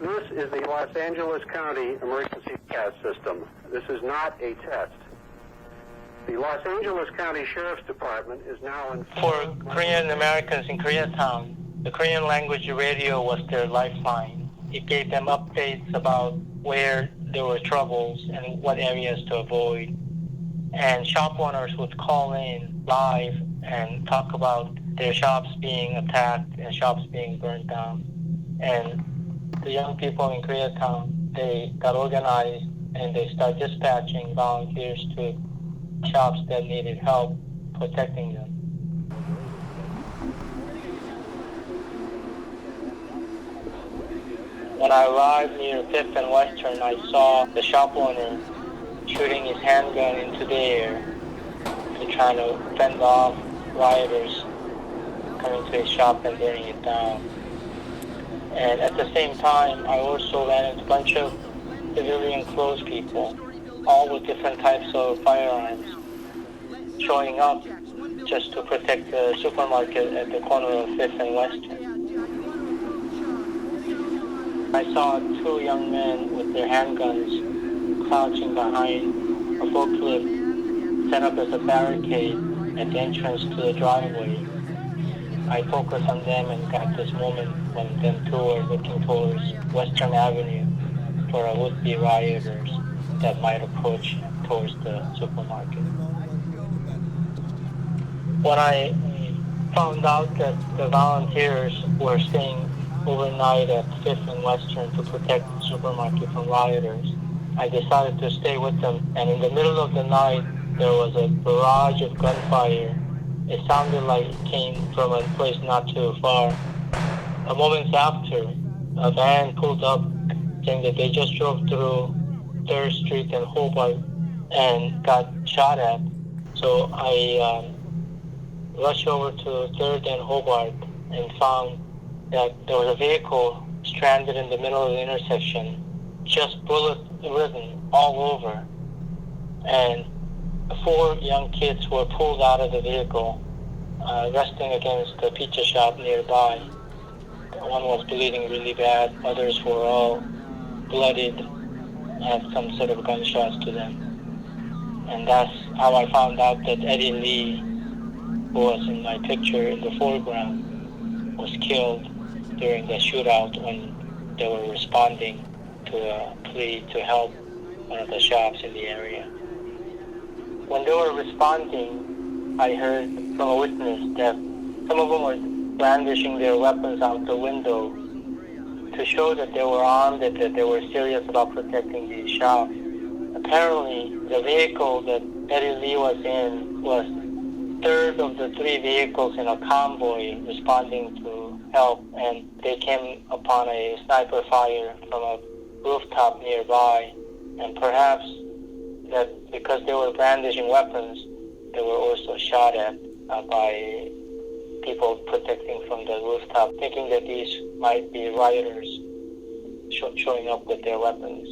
This is the Los Angeles County Emergency Test System. This is not a test. The Los Angeles County Sheriff's Department is now in... For Korean Americans in Koreatown, the Korean language radio was their lifeline. It gave them updates about where there were troubles and what areas to avoid. And shop owners would call in live and talk about their shops being attacked and shops being burned down. And the young people in Koreatown, they got organized and they started dispatching volunteers to shops that needed help protecting them. When I arrived near 5th and Western, I saw the shop owner shooting his handgun into the air to try to fend off rioters coming to his shop and burning it down. And at the same time, I also ran into a bunch of civilian clothes people, all with different types of firearms, showing up just to protect the supermarket at the corner of 5th and Western. I saw two young men with their handguns crouching behind a forklift set up as a barricade at the entrance to the driveway. I focused on them and got this moment when them two were looking towards Western Avenue for a would-be rioters that might approach towards the supermarket. When I found out that the volunteers were staying overnight at 5th and Western to protect the supermarket from rioters, I decided to stay with them. And in the middle of the night, there was a barrage of gunfire. It sounded like it came from a place not too far. A moment after, a van pulled up saying that they just drove through 3rd Street and Hobart and got shot at. So I rushed over to 3rd and Hobart and found that there was a vehicle stranded in the middle of the intersection, just bullet-ridden all over. And 4 young kids were pulled out of the vehicle, resting against the pizza shop nearby. One was bleeding really bad. Others were all bloodied, had some sort of gunshots to them. And that's how I found out that Eddie Lee, who was in my picture in the foreground, was killed during the shootout when they were responding to a plea to help one of the shops in the area. When they were responding, I heard from a witness that some of them were brandishing their weapons out the window to show that they were armed and that they were serious about protecting these shops. Apparently, the vehicle that Eddie Lee was in was 3rd of the 3 vehicles in a convoy responding to help, and they came upon a sniper fire from a rooftop nearby, and perhaps that because they were brandishing weapons, they were also shot at by people protecting from the rooftop, thinking that these might be rioters showing up with their weapons.